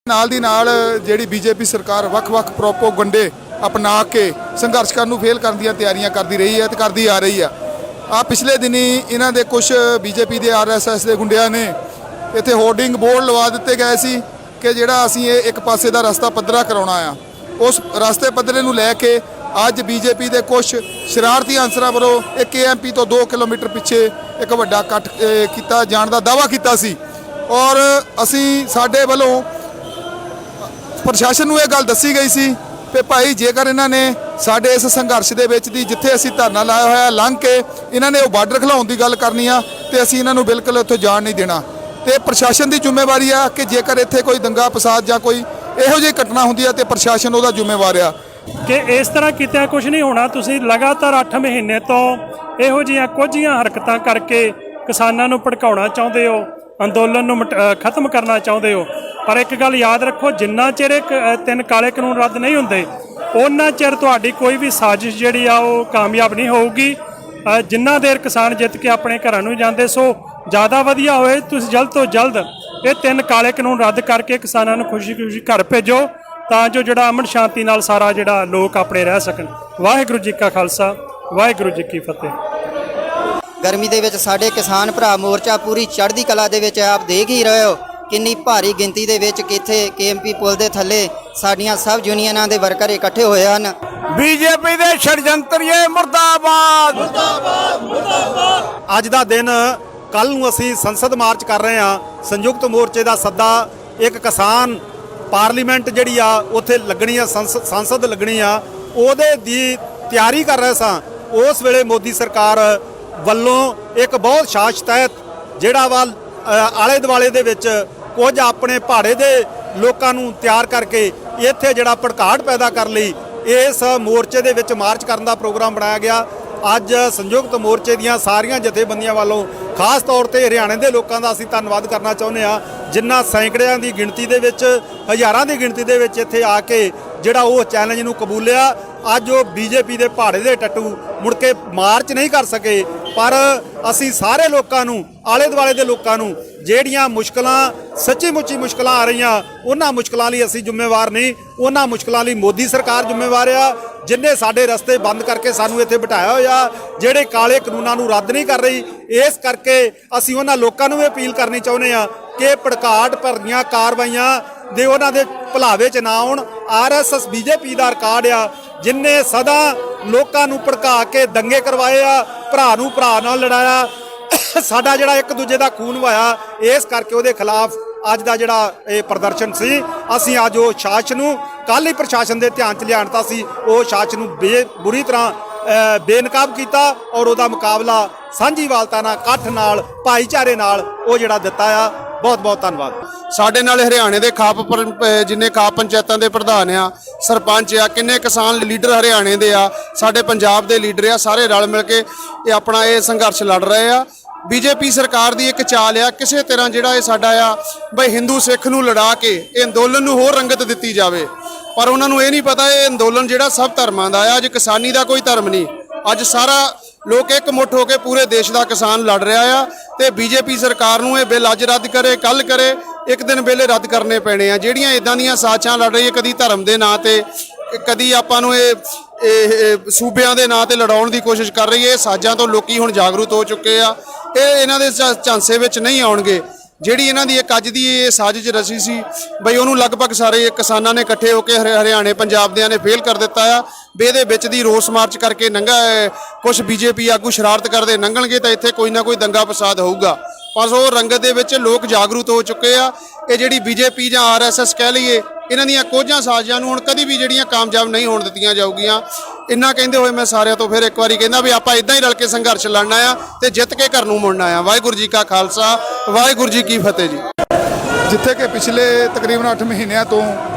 ਨਾਲ ਦੀ ਨਾਲ ਜਿਹੜੀ ਬੀਜੇਪੀ ਸਰਕਾਰ ਵੱਖ-ਵੱਖ ਪ੍ਰੋਪੋਗੰਡੇ अपना के संघर्ष करने फेल करने दी तैयारियां करती रही है तो करती आ रही है। पिछले दिनी इन्हां दे कुछ बीजेपी के RSS के गुंडिया ने इत्थे होर्डिंग बोर्ड लवा दिते गए सी कि जिहड़ा असीं एक पासे का रस्ता पद्धरा करवाउणा आ। उस रस्ते पद्धरे नूं लैके अज बीजेपी के कुछ शरारती अंसरां वालों एक KMP तो 2 किलोमीटर पिछे एक वड्डा इकट्ठ किया जाण दा दावा किया सी और असीं साडे वल्लों प्रशासन नूं इह गल दसी गई सी कि भाई जेकर इन्होंने साडे इस संघर्ष के विच दी जिथे असीं धरना लाया होया लंघ के इन्होंने वो बार्डर खिलाउण की गल करनी आ ते असीं इन्हां नूं बिल्कुल उत्थे जाण नहीं देना। तो प्रशासन की जिम्मेवारी आ कि जेकर इत्थे कोई दंगा फसाद जां कोई इहो जी घटना हुंदी आ ते प्रशासन उहदा जिम्मेवार आ कि इस तरह कित्या कुछ नहीं होना। तुसीं लगातार 8 महीने तो इहो जिहियां कुझियां हरकतां करके किसानां नूं भड़काउणा चाहुंदे हो, अंदोलन नूं खत्म करना चाहुंदे हो। पर एक गल याद रखो, जिन्ना चिर 3 काले कानून रद्द नहीं होंदे उन्ना चिर तुहाडी कोई भी साजिश जिहड़ी आ वो कामयाब नहीं होऊगी। जिन्ना देर किसान जित के अपने घरां नूं जांदे सो ज़्यादा वधिया होए तुसीं जल्द तो जल्द ये 3 काले कानून रद्द करके किसानां नूं खुशी खुशी घर भेजो तां जो जिहड़ा अमन शांति नाल सारा जिहड़ा लोक अपने रह सकन। वाहिगुरू जी का खालसा वाहिगुरू जी की फतेह। गर्मी दे विच साडे किसान भरा मोर्चा पूरी चढ़दी कला दे विच आप देख ही रहे हो किन्नी भारी गिनती दे विच किथे KMP पुल दे थल्ले साडियां सब यूनियनां दे वर्कर इकट्ठे होए हन। बीजेपी दे षडयंत्रीए मुर्दाबाद मुर्दाबाद मुर्दाबाद। अज दा दिन कल नूं असीं संसद मार्च कर रहे हां। संयुक्त मोर्चे दा सद्दा एक किसान पार्लीमेंट जिहड़ी आ उत्थे लगणी आ, संसद लगणी आ, ओहदे दी तैयारी कर रहे सां। उस वेले मोदी सरकार ਵੱਲੋਂ एक बहुत साज़ तहत ਜਿਹੜਾ ਵਾ ਆਲੇ ਦੁਆਲੇ ਦੇ ਵਿੱਚ ਕੁਝ ਆਪਣੇ ਪਹਾੜੇ ਦੇ ਲੋਕਾਂ ਨੂੰ ਤਿਆਰ ਕਰਕੇ ਇੱਥੇ ਜਿਹੜਾ ਭੜਕਾਟ ਪੈਦਾ ਕਰ ਲਈ ਇਸ ਮੋਰਚੇ ਦੇ ਵਿੱਚ ਮਾਰਚ ਕਰਨ ਦਾ ਪ੍ਰੋਗਰਾਮ ਬਣਾਇਆ ਗਿਆ। ਅੱਜ ਸੰਯੁਕਤ ਮੋਰਚੇ ਦੀਆਂ ਸਾਰੀਆਂ ਜਥੇਬੰਦੀਆਂ ਵੱਲੋਂ ਖਾਸ ਤੌਰ ਤੇ ਹਰਿਆਣੇ ਦੇ ਲੋਕਾਂ ਦਾ ਅਸੀਂ ਧੰਨਵਾਦ ਕਰਨਾ ਚਾਹੁੰਦੇ ਹਾਂ ਜਿਨ੍ਹਾਂ ਸੈਂਕੜਿਆਂ ਦੀ ਗਿਣਤੀ ਦੇ ਵਿੱਚ ਹਜ਼ਾਰਾਂ ਦੀ ਗਿਣਤੀ ਦੇ ਵਿੱਚ ਇੱਥੇ ਆ ਕੇ ਜਿਹੜਾ ਉਹ ਚੈਲੰਜ ਨੂੰ ਕਬੂਲਿਆ। ਅੱਜ ਉਹ बीजेपी ਦੇ ਪਹਾੜੇ ਦੇ ਟੱਟੂ ਮੁੜ ਕੇ ਮਾਰਚ ਨਹੀਂ ਕਰ ਸਕੇ ਪਰ ਅਸੀਂ ਸਾਰੇ ਲੋਕਾਂ ਨੂੰ ਆਲੇ ਦੁਆਲੇ ਦੇ ਲੋਕਾਂ ਨੂੰ ਜਿਹੜੀਆਂ ਮੁਸ਼ਕਲਾਂ ਸੱਚੀ ਮੁੱਚੀ ਮੁਸ਼ਕਲਾਂ ਆ ਰਹੀਆਂ ਉਹਨਾਂ ਮੁਸ਼ਕਲਾਂ ਲਈ ਅਸੀਂ ਜ਼ਿੰਮੇਵਾਰ ਨਹੀਂ, ਉਹਨਾਂ ਮੁਸ਼ਕਲਾਂ ਲਈ ਮੋਦੀ ਸਰਕਾਰ ਜ਼ਿੰਮੇਵਾਰ ਆ ਜਿਨ੍ਹਾਂ ਸਾਡੇ ਰਸਤੇ ਬੰਦ ਕਰਕੇ ਸਾਨੂੰ ਇੱਥੇ ਬਿਠਾਇਆ ਹੋਇਆ, ਜਿਹੜੇ ਕਾਲੇ ਕਾਨੂੰਨਾਂ ਨੂੰ ਰੱਦ ਨਹੀਂ ਕਰ ਰਹੀ। ਇਸ ਕਰਕੇ ਅਸੀਂ ਉਹਨਾਂ ਲੋਕਾਂ ਨੂੰ ਵੀ ਅਪੀਲ ਕਰਨੀ ਚਾਹੁੰਦੇ ਹਾਂ ਕਿ ਭੜਕਾਟ ਭਰੀਆਂ ਕਾਰਵਾਈਆਂ ਦੇ ਉਹਨਾਂ ਦੇ ਭੁਲਾਵੇ 'ਚ ਨਾ ਆਉਣ। RSS BJP ਦਾ ਰਿਕਾਰਡ ਆ ਜਿਨ੍ਹਾਂ ਸਦਾ ਲੋਕਾਂ ਨੂੰ ਭੜਕਾ ਕੇ ਦੰਗੇ ਕਰਵਾਏ ਆ, ਭਰਾ ਨੂੰ ਭਰਾ ਨਾਲ ਲੜਾਇਆ, ਸਾਡਾ ਜਿਹੜਾ ਇੱਕ ਦੂਜੇ ਦਾ ਖੂਨ ਵਹਾਇਆ। ਇਸ ਕਰਕੇ ਉਹਦੇ ਖਿਲਾਫ ਅੱਜ ਦਾ ਜਿਹੜਾ ਇਹ ਪ੍ਰਦਰਸ਼ਨ ਸੀ ਅਸੀਂ ਅੱਜ ਉਹ ਸ਼ਾਸਨ ਨੂੰ ਕੱਲ੍ਹ ਹੀ ਪ੍ਰਸ਼ਾਸਨ ਦੇ ਧਿਆਨ 'ਚ ਲਿਆਣਤਾ ਸੀ, ਉਹ ਸ਼ਾਸਨ ਨੂੰ ਬੁਰੀ ਤਰ੍ਹਾਂ ਬੇਨਕਾਬ ਕੀਤਾ ਔਰ ਉਹਦਾ ਮੁਕਾਬਲਾ ਸਾਂਝੀਵਾਲਤਾ ਨਾਲ, ਇਕੱਠ ਨਾਲ, ਭਾਈਚਾਰੇ ਨਾਲ ਉਹ ਜਿਹੜਾ ਦਿੱਤਾ ਆ। बहुत बहुत धन्यवाद। साडे नाल हरियाणे के खाप जिन्ने खाप पंचायतों के प्रधान आ, सरपंच आ, किन्ने किसान लीडर हरियाणे के आ, साडे पंजाब के लीडर आ, सारे रल मिल के अपना ये संघर्ष लड़ रहे आ। बीजेपी सरकार की एक चाल आ किसी तरह जिहड़ा ये साडा आ बई हिंदू सिख नूं लड़ा के ये अंदोलन नूं होर रंगत दित्ती जावे पर उन्होंने ये नहीं पता ये अंदोलन जिहड़ा सब धर्मां दा आ। अज किसानी का कोई धर्म नहीं, अज सारा लोग एक मुठ होकर पूरे देश का किसान लड़ रहा है। तो बीजेपी सरकार नूं ये बिल अज रद्द करे कल करे एक दिन बिल रद्द करने पैने आ। जिहड़ियां इदां दीयां साजिशां लड़ रही है कदी धर्म के नाँ ते कदी आपां नूं सूबियां के नाँ ते लड़ाउण की कोशिश कर रही है। साजां तो लोग हुण जागरूक हो चुके आ, ये इन्हां दे झांसे विच नहीं आउणगे। ਜਿਹੜੀ ਇਹਨਾਂ ਦੀ ਇੱਕ ਅੱਜ ਦੀ ਇਹ ਸਾਜ਼ਿਸ਼ ਰਚੀ ਸੀ ਬਈ ਉਹਨੂੰ ਲਗਭਗ ਸਾਰੇ ਕਿਸਾਨਾਂ ਨੇ ਇਕੱਠੇ ਹੋ ਕੇ ਹਰਿਆਣੇ ਪੰਜਾਬ ਦਿਆਂ ਨੇ ਫੇਲ ਕਰ ਦਿੱਤਾ ਆ। ਵੀ ਇਹਦੇ ਵਿੱਚ ਦੀ ਰੋਸ ਮਾਰਚ ਕਰਕੇ ਨੰਗਾ ਕੁਝ BJP ਆਗੂ ਸ਼ਰਾਰਤ ਕਰਦੇ ਲੰਘਣਗੇ ਤਾਂ ਇੱਥੇ ਕੋਈ ਨਾ ਕੋਈ ਦੰਗਾ ਫਸਾਦ ਹੋਊਗਾ। ਪਰ ਉਹ ਰੰਗਤ ਦੇ ਵਿੱਚ ਲੋਕ ਜਾਗਰੂਕ ਹੋ ਚੁੱਕੇ ਆ। ਇਹ ਜਿਹੜੀ BJP ਜਾਂ RSS ਕਹਿ ਲਈਏ ਇਹਨਾਂ ਦੀਆਂ ਕੋਝਾਂ ਸਾਜ਼ਿਸ਼ਾਂ ਨੂੰ ਹੁਣ ਕਦੀ ਵੀ ਜਿਹੜੀਆਂ ਕਾਮਯਾਬ ਨਹੀਂ ਹੋਣ ਦਿੱਤੀਆਂ ਜਾਊਗੀਆਂ। ਇੰਨਾ ਕਹਿੰਦੇ ਹੋਏ ਮੈਂ ਸਾਰਿਆਂ ਤੋਂ ਫਿਰ ਇੱਕ ਵਾਰੀ ਕਹਿੰਦਾ ਵੀ ਆਪਾਂ ਇਦਾਂ ਹੀ ਰਲ ਕੇ ਸੰਘਰਸ਼ ਲੜਨਾ ਆ ਤੇ ਜਿੱਤ ਕੇ ਘਰ ਨੂੰ ਮੁੜਨਾ ਆ। ਵਾਹਿਗੁਰੂ ਜੀ ਕਾ ਖਾਲਸਾ ਵਾਹਿਗੁਰੂ ਜੀ ਕੀ ਫਤਿਹ ਜੀ। ਜਿੱਥੇ ਕਿ ਪਿਛਲੇ ਤਕਰੀਬਨ 8 ਮਹੀਨਿਆਂ ਤੋਂ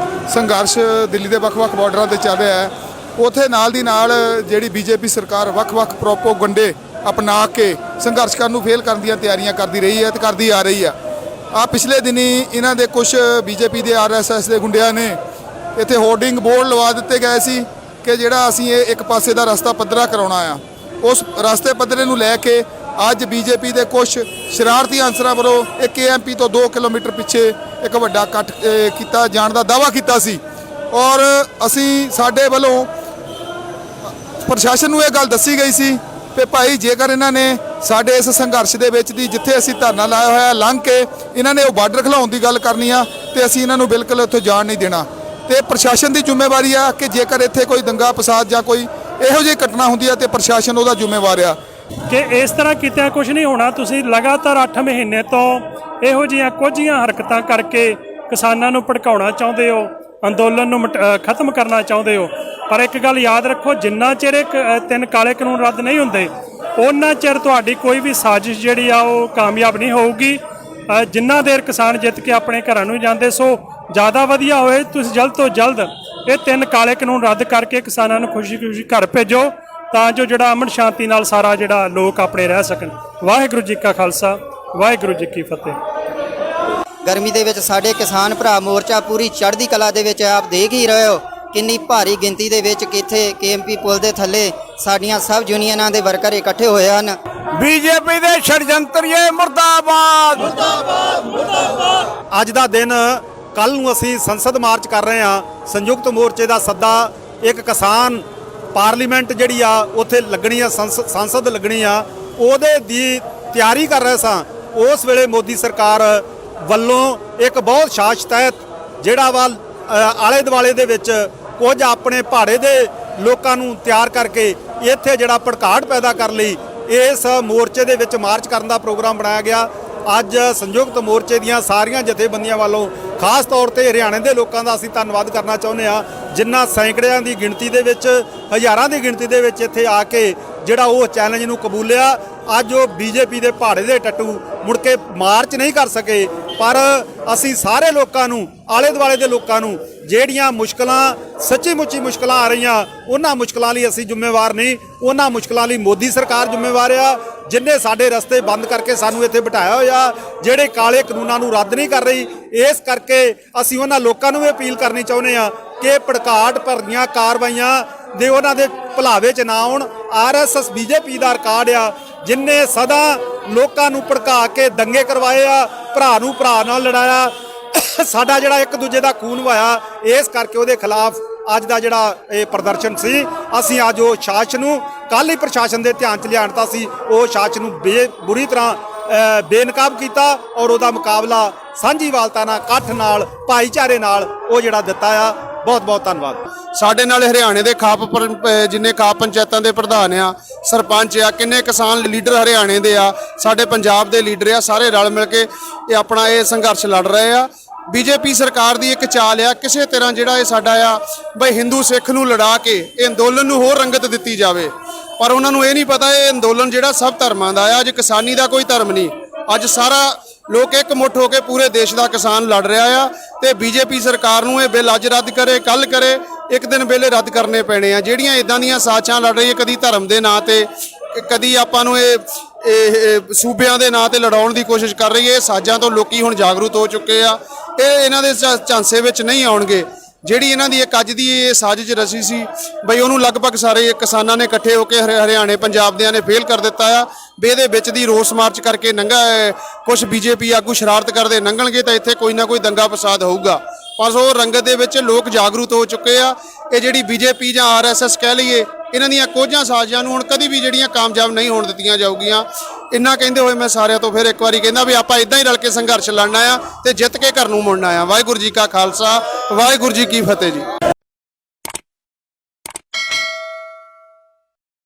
ਸੰਘਰਸ਼ ਦਿੱਲੀ ਦੇ ਵੱਖ-ਵੱਖ ਬਾਰਡਰਾਂ ਤੇ ਚੱਲ ਰਿਹਾ ਹੈ, ਉੱਥੇ ਨਾਲ ਦੀ ਨਾਲ ਜਿਹੜੀ BJP ਸਰਕਾਰ ਵੱਖ-ਵੱਖ ਪ੍ਰੋਪੋਗੰਡੇ अपना के संघर्ष करने फेल करने दी तैयारियां करती रही है तो करती आ रही है। पिछले दिनी इन्हां दे कुछ BJP के RSS के गुंडिया ने इत्थे होर्डिंग बोर्ड लवा दिते गए सी कि जिहड़ा असीं एक पासे का रस्ता पद्धरा करवाउणा आ। उस रस्ते पद्धरे नूं लैके ਅੱਜ ਬੀਜੇਪੀ ਦੇ ਕੁਝ ਸ਼ਰਾਰਤੀ ਅਨਸਰਾਂ ਵੱਲੋਂ ਇਹ ਕੇਐਮਪੀ ਤੋਂ 2 ਕਿਲੋਮੀਟਰ ਪਿੱਛੇ ਇੱਕ ਵੱਡਾ ਇਕੱਠ ਕੀਤਾ ਜਾਣ ਦਾ ਦਾਅਵਾ ਕੀਤਾ ਸੀ ਔਰ ਅਸੀਂ ਸਾਡੇ ਵੱਲੋਂ ਪ੍ਰਸ਼ਾਸਨ ਨੂੰ ਇਹ ਗੱਲ ਦੱਸੀ ਗਈ ਸੀ ਕਿ ਭਾਈ ਜੇਕਰ ਇਹਨਾਂ ਨੇ ਸਾਡੇ ਇਸ ਸੰਘਰਸ਼ ਦੇ ਵਿੱਚ ਦੀ ਜਿੱਥੇ ਅਸੀਂ ਧਰਨਾ ਲਾਇਆ ਹੋਇਆ ਲੰਘ ਕੇ ਇਹਨਾਂ ਨੇ ਉਹ ਬਾਰਡਰ ਖਿਲਾਉਣ ਦੀ ਗੱਲ ਕਰਨੀ ਆ ਤੇ ਅਸੀਂ ਇਹਨਾਂ ਨੂੰ ਬਿਲਕੁਲ ਉੱਥੇ ਜਾਣ ਨਹੀਂ ਦੇਣਾ ਤੇ ਪ੍ਰਸ਼ਾਸਨ ਦੀ ਜ਼ਿੰਮੇਵਾਰੀ ਆ ਕਿ ਜੇਕਰ ਇੱਥੇ ਕੋਈ ਦੰਗਾ ਫਸਾਦ ਜਾਂ ਕੋਈ ਇਹੋ ਜਿਹੀ ਘਟਨਾ ਹੁੰਦੀ ਆ ਤੇ ਪ੍ਰਸ਼ਾਸਨ ਉਹਦਾ ਜ਼ਿੰਮੇਵਾਰ ਆ ਕਿ ਇਸ ਤਰ੍ਹਾਂ ਕੀਤਿਆਂ ਕੁਝ ਨਹੀਂ ਹੋਣਾ। ਤੁਸੀਂ ਲਗਾਤਾਰ 8 ਮਹੀਨੇ ਤੋਂ ਇਹੋ ਜਿਹੀਆਂ ਕੁਝੀਆਂ ਹਰਕਤਾਂ ਕਰਕੇ ਕਿਸਾਨਾਂ ਨੂੰ ਭੜਕਾਉਣਾ ਚਾਹੁੰਦੇ ਹੋ, ਅੰਦੋਲਨ ਨੂੰ ਖਤਮ ਕਰਨਾ ਚਾਹੁੰਦੇ ਹੋ। ਪਰ ਇੱਕ ਗੱਲ ਯਾਦ ਰੱਖੋ, ਜਿੰਨਾ ਚਿਰ ਇਹ 3 ਕਾਲੇ ਕਾਨੂੰਨ ਰੱਦ ਨਹੀਂ ਹੁੰਦੇ ਉਹਨਾਂ ਚਿਰ ਤੁਹਾਡੀ ਕੋਈ ਵੀ ਸਾਜ਼ਿਸ਼ ਜਿਹੜੀ ਆ ਉਹ ਕਾਮਯਾਬ ਨਹੀਂ ਹੋਊਗੀ। ਜਿੰਨਾ ਦੇਰ ਕਿਸਾਨ ਜਿੱਤ ਕੇ ਆਪਣੇ ਘਰਾਂ ਨੂੰ ਜਾਂਦੇ, ਸੋ ਜ਼ਿਆਦਾ ਵਧੀਆ ਹੋਏ ਤੁਸੀਂ ਜਲਦ ਤੋਂ ਜਲਦ ਇਹ 3 ਕਾਲੇ ਕਾਨੂੰਨ ਰੱਦ ਕਰਕੇ ਕਿਸਾਨਾਂ ਨੂੰ ਖੁਸ਼ੀ-ਖੁਸ਼ੀ ਘਰ ਭੇਜੋ ਤਾਂ ਜੋ ਜਿਹੜਾ ਅਮਨ ਸ਼ਾਂਤੀ ਨਾਲ ਸਾਰਾ ਜਿਹੜਾ ਲੋਕ ਆਪਣੇ ਰਹਿ ਸਕਣ। ਵਾਹਿਗੁਰੂ ਜੀ ਕਾ ਖਾਲਸਾ, ਵਾਹਿਗੁਰੂ ਜੀ ਕੀ ਫਤਿਹ। ਗਰਮੀ ਦੇ ਵਿੱਚ ਸਾਡੇ ਕਿਸਾਨ ਭਰਾ ਮੋਰਚਾ ਪੂਰੀ ਚੜ੍ਹਦੀ ਕਲਾ ਦੇ ਵਿੱਚ ਆਪ ਦੇਖ ਹੀ ਰਹੇ ਹੋ ਕਿੰਨੀ ਭਾਰੀ ਗਿਣਤੀ ਦੇ ਵਿੱਚ ਕਿੱਥੇ ਕੇਐਮਪੀ ਪੁਲ ਦੇ ਥੱਲੇ ਸਾਡੀਆਂ ਸਭ ਯੂਨੀਅਨਾਂ ਦੇ ਵਰਕਰ ਇਕੱਠੇ ਹੋਏ ਹਨ। ਬੀਜੇਪੀ ਦੇ ષੜਯੰਤਰੀਏ ਮੁਰਦਾਬਾਦ ਮੁਰਦਾਬਾਦ ਮੁਰਦਾਬਾਦ। ਅੱਜ ਦਾ ਦਿਨ ਕੱਲ ਨੂੰ ਅਸੀਂ ਸੰਸਦ ਮਾਰਚ ਕਰ ਰਹੇ ਹਾਂ। ਸੰਯੁਕਤ ਮੋਰਚੇ ਦਾ ਸੱਦਾ ਇੱਕ ਕਿਸਾਨ ਪਾਰਲੀਮੈਂਟ ਜਿਹੜੀ ਆ ਉੱਥੇ ਲੱਗਣੀ ਆ, ਸੰਸਦ ਲੱਗਣੀ ਆ, ਉਹਦੇ ਦੀ ਤਿਆਰੀ ਕਰ ਰਹੇ ਸਾਂ। ਉਸ ਵੇਲੇ ਮੋਦੀ ਸਰਕਾਰ ਵੱਲੋਂ ਇੱਕ ਬਹੁਤ ਸਾਜ਼ਿਸ਼ ਤਹਿਤ ਜਿਹੜਾ ਵਾ ਆਲੇ ਦੁਆਲੇ ਦੇ ਵਿੱਚ ਕੁਝ ਆਪਣੇ ਭਾੜੇ ਦੇ ਲੋਕਾਂ ਨੂੰ ਤਿਆਰ ਕਰਕੇ ਇੱਥੇ ਜਿਹੜਾ ਭੜਕਾਟ ਪੈਦਾ ਕਰ ਲਈ ਇਸ ਮੋਰਚੇ ਦੇ ਵਿੱਚ ਮਾਰਚ ਕਰਨ ਦਾ ਪ੍ਰੋਗਰਾਮ ਬਣਾਇਆ ਗਿਆ। ਅੱਜ ਸੰਯੁਕਤ ਮੋਰਚੇ ਦੀਆਂ ਸਾਰੀਆਂ ਜਥੇਬੰਦੀਆਂ ਵੱਲੋਂ ਖਾਸ ਤੌਰ ਤੇ ਹਰਿਆਣੇ ਦੇ ਲੋਕਾਂ ਦਾ ਅਸੀਂ ਧੰਨਵਾਦ ਕਰਨਾ ਚਾਹੁੰਦੇ ਹਾਂ ਜਿਨ੍ਹਾਂ ਸੈਂਕੜਿਆਂ ਦੀ ਗਿਣਤੀ ਦੇ ਵਿੱਚ, ਹਜ਼ਾਰਾਂ ਦੀ ਗਿਣਤੀ ਦੇ ਵਿੱਚ ਇੱਥੇ ਆ ਕੇ ਜਿਹੜਾ ਉਹ ਚੈਲੰਜ ਨੂੰ ਕਬੂਲਿਆ। ਅੱਜ ਉਹ ਬੀਜੇਪੀ ਦੇ ਭਾੜੇ ਦੇ ਟੱਟੂ ਮੁੜ ਕੇ ਮਾਰਚ ਨਹੀਂ ਕਰ ਸਕੇ, ਪਰ ਅਸੀਂ ਸਾਰੇ ਲੋਕਾਂ ਨੂੰ, ਆਲੇ ਦੁਆਲੇ ਦੇ ਲੋਕਾਂ ਨੂੰ ਜਿਹੜੀਆਂ ਮੁਸ਼ਕਲਾਂ, ਸੱਚੀ ਮੁੱਚੀ ਮੁਸ਼ਕਲਾਂ ਆ ਰਹੀਆਂ, ਉਹਨਾਂ ਮੁਸ਼ਕਲਾਂ ਲਈ ਅਸੀਂ ਜ਼ਿੰਮੇਵਾਰ ਨਹੀਂ, ਉਹਨਾਂ ਮੁਸ਼ਕਲਾਂ ਲਈ ਮੋਦੀ ਸਰਕਾਰ ਜ਼ਿੰਮੇਵਾਰ ਆ ਜਿਨ੍ਹਾਂ ਸਾਡੇ ਰਸਤੇ ਬੰਦ ਕਰਕੇ ਸਾਨੂੰ ਇੱਥੇ ਬਿਠਾਇਆ ਹੋਇਆ, ਜਿਹੜੇ ਕਾਲੇ ਕਾਨੂੰਨਾਂ ਨੂੰ ਰੱਦ ਨਹੀਂ ਕਰ ਰਹੀ। ਇਸ ਕਰਕੇ ਅਸੀਂ ਉਹਨਾਂ ਲੋਕਾਂ ਨੂੰ ਵੀ ਅਪੀਲ ਕਰਨੀ ਚਾਹੁੰਦੇ ਹਾਂ ਕਿ ਭੜਕਾਟ ਭਰੀਆਂ ਕਾਰਵਾਈਆਂ ਦੇ ਉਹਨਾਂ ਦੇ ਭੁਲਾਵੇ 'ਚ ਨਾ ਆਉਣ। ਆਰਐਸਐਸ ਬੀਜੇਪੀ ਦਾ ਰਿਕਾਰਡ ਆ ਜਿਨਨੇ ਸਦਾ ਲੋਕਾਂ ਨੂੰ ਭੜਕਾ ਕੇ ਦੰਗੇ ਕਰਵਾਏ ਆ, ਭਰਾ ਨੂੰ ਭਰਾ ਨਾਲ ਲੜਾਇਆ, ਸਾਡਾ ਜਿਹੜਾ ਇੱਕ ਦੂਜੇ ਦਾ ਖੂਨ ਵਹਾਇਆ। ਇਸ ਕਰਕੇ ਉਹਦੇ ਖਿਲਾਫ ਅੱਜ ਦਾ ਜਿਹੜਾ ਇਹ ਪ੍ਰਦਰਸ਼ਨ ਸੀ, ਅਸੀਂ ਅੱਜ ਉਹ ਸ਼ਾਸਨ ਨੂੰ ਕੱਲ੍ਹ ਹੀ ਪ੍ਰਸ਼ਾਸਨ ਦੇ ਧਿਆਨ 'ਚ ਲਿਆਣਤਾ ਸੀ, ਉਹ ਸ਼ਾਸਨ ਨੂੰ ਬੁਰੀ ਤਰ੍ਹਾਂ ਬੇਨਕਾਬ ਕੀਤਾ ਔਰ ਉਹਦਾ ਮੁਕਾਬਲਾ ਸਾਂਝੀਵਾਲਤਾ ਨਾਲ, ਇਕੱਠ ਨਾਲ, ਭਾਈਚਾਰੇ ਨਾਲ ਉਹ ਜਿਹੜਾ ਦਿੱਤਾ ਆ। ਬਹੁਤ ਬਹੁਤ ਧੰਨਵਾਦ। ਸਾਡੇ ਨਾਲ ਹਰਿਆਣੇ ਦੇ ਜਿੰਨੇ ਖਾਪ ਪੰਚਾਇਤਾਂ ਦੇ ਪ੍ਰਧਾਨ ਆ, ਸਰਪੰਚ ਆ, ਕਿੰਨੇ ਕਿਸਾਨ ਲੀਡਰ ਹਰਿਆਣੇ ਦੇ ਆ, ਸਾਡੇ ਪੰਜਾਬ ਦੇ ਲੀਡਰ ਆ, ਸਾਰੇ ਰਲ ਮਿਲ ਕੇ ਇਹ ਆਪਣਾ ਇਹ ਸੰਘਰਸ਼ ਲੜ ਰਹੇ ਆ। ਬੀਜੇਪੀ ਸਰਕਾਰ ਦੀ ਇੱਕ ਚਾਲ ਆ ਕਿਸੇ ਤਰ੍ਹਾਂ ਜਿਹੜਾ ਇਹ ਸਾਡਾ ਆ ਬਈ ਹਿੰਦੂ ਸਿੱਖ ਨੂੰ ਲੜਾ ਕੇ ਇਹ ਅੰਦੋਲਨ ਨੂੰ ਹੋਰ ਰੰਗਤ ਦਿੱਤੀ ਜਾਵੇ, ਪਰ ਉਹਨਾਂ ਨੂੰ ਇਹ ਨਹੀਂ ਪਤਾ ਇਹ ਅੰਦੋਲਨ ਜਿਹੜਾ ਸਭ ਧਰਮਾਂ ਦਾ ਆ। ਅੱਜ ਕਿਸਾਨੀ ਦਾ ਕੋਈ ਧਰਮ ਨਹੀਂ, ਅੱਜ ਸਾਰਾ ਲੋਕ ਇੱਕ ਮੁੱਠ ਹੋ ਕੇ ਪੂਰੇ ਦੇਸ਼ ਦਾ ਕਿਸਾਨ ਲੜ ਰਿਹਾ ਆ ਤੇ ਬੀਜੇਪੀ ਸਰਕਾਰ ਨੂੰ ਇਹ ਬਿੱਲ ਅੱਜ ਰੱਦ ਕਰੇ, ਕੱਲ ਕਰੇ, ਇੱਕ ਦਿਨ ਵੇਲੇ ਰੱਦ ਕਰਨੇ ਪੈਣੇ ਆ। ਜਿਹੜੀਆਂ ਇਦਾਂ ਦੀਆਂ ਸਾਜ਼ਿਸ਼ਾਂ ਲੜ ਰਹੀ ਹੈ, ਕਦੀ ਧਰਮ ਦੇ ਨਾਂ ਤੇ, ਕਦੀ ਆਪਾਂ ਨੂੰ ਇਹ ਸੂਬਿਆਂ ਦੇ ਨਾਂ ਤੇ ਲੜਾਉਣ ਦੀ ਕੋਸ਼ਿਸ਼ ਕਰ ਰਹੀ ਹੈ। ਇਹ ਸਾਜ਼ਾਂ ਤੋਂ ਲੋਕੀ ਹੁਣ ਜਾਗਰੂਕ ਹੋ ਚੁੱਕੇ ਆ, ਇਹ ਇਹਨਾਂ ਦੇ ਝਾਂਸੇ ਵਿੱਚ ਨਹੀਂ ਆਉਣਗੇ। ਜਿਹੜੀ ਇਹਨਾਂ ਦੀ ਇੱਕ ਅੱਜ ਦੀ ਇਹ ਸਾਜ਼ਿਸ਼ ਰਚੀ ਸੀ ਬਈ ਉਹਨੂੰ ਲਗਭਗ ਸਾਰੇ ਕਿਸਾਨਾਂ ਨੇ ਇਕੱਠੇ ਹੋ ਕੇ ਹਰਿਆਣੇ ਪੰਜਾਬ ਦਿਆਂ ਨੇ ਫੇਲ ਕਰ ਦਿੱਤਾ ਆ। ਵੀ ਇਹਦੇ ਵਿੱਚ ਦੀ ਰੋਸ ਮਾਰਚ ਕਰਕੇ ਕੁਝ ਬੀਜੇਪੀ ਆਗੂ ਸ਼ਰਾਰਤ ਕਰਦੇ ਲੰਘਣਗੇ ਤਾਂ ਇੱਥੇ ਕੋਈ ਨਾ ਕੋਈ ਦੰਗਾ ਫਸਾਦ ਹੋਊਗਾ। ਪਰ ਉਹ ਰੰਗਤ ਦੇ ਵਿੱਚ ਲੋਕ ਜਾਗਰੂਕ ਹੋ ਚੁੱਕੇ ਆ। ਇਹ ਜਿਹੜੀ ਬੀਜੇਪੀ ਜਾਂ ਆਰਐਸਐਸ ਕਹਿ ਲਈਏ, ਇਹਨਾਂ ਦੀਆਂ ਕੋਝਾਂ ਸਾਜ਼ਿਸ਼ਾਂ ਨੂੰ ਹੁਣ ਕਦੀ ਵੀ ਜਿਹੜੀਆਂ ਕਾਮਯਾਬ ਨਹੀਂ ਹੋਣ ਦਿੱਤੀਆਂ ਜਾਊਗੀਆਂ। ਇੰਨਾ ਕਹਿੰਦੇ ਹੋਏ ਮੈਂ ਸਾਰਿਆਂ ਤੋਂ ਫਿਰ ਇੱਕ ਵਾਰੀ ਕਹਿੰਦਾ ਵੀ ਆਪਾਂ ਇਦਾਂ ਹੀ ਰਲ ਕੇ ਸੰਘਰਸ਼ ਲੜਨਾ ਆ ਤੇ ਜਿੱਤ ਕੇ ਘਰ ਨੂੰ ਮੁੜਨਾ ਆ। ਵਾਹਿਗੁਰੂ ਜੀ ਕਾ ਖਾਲਸਾ, ਵਾਹਿਗੁਰੂ ਜੀ ਕੀ ਫਤਿਹ ਜੀ।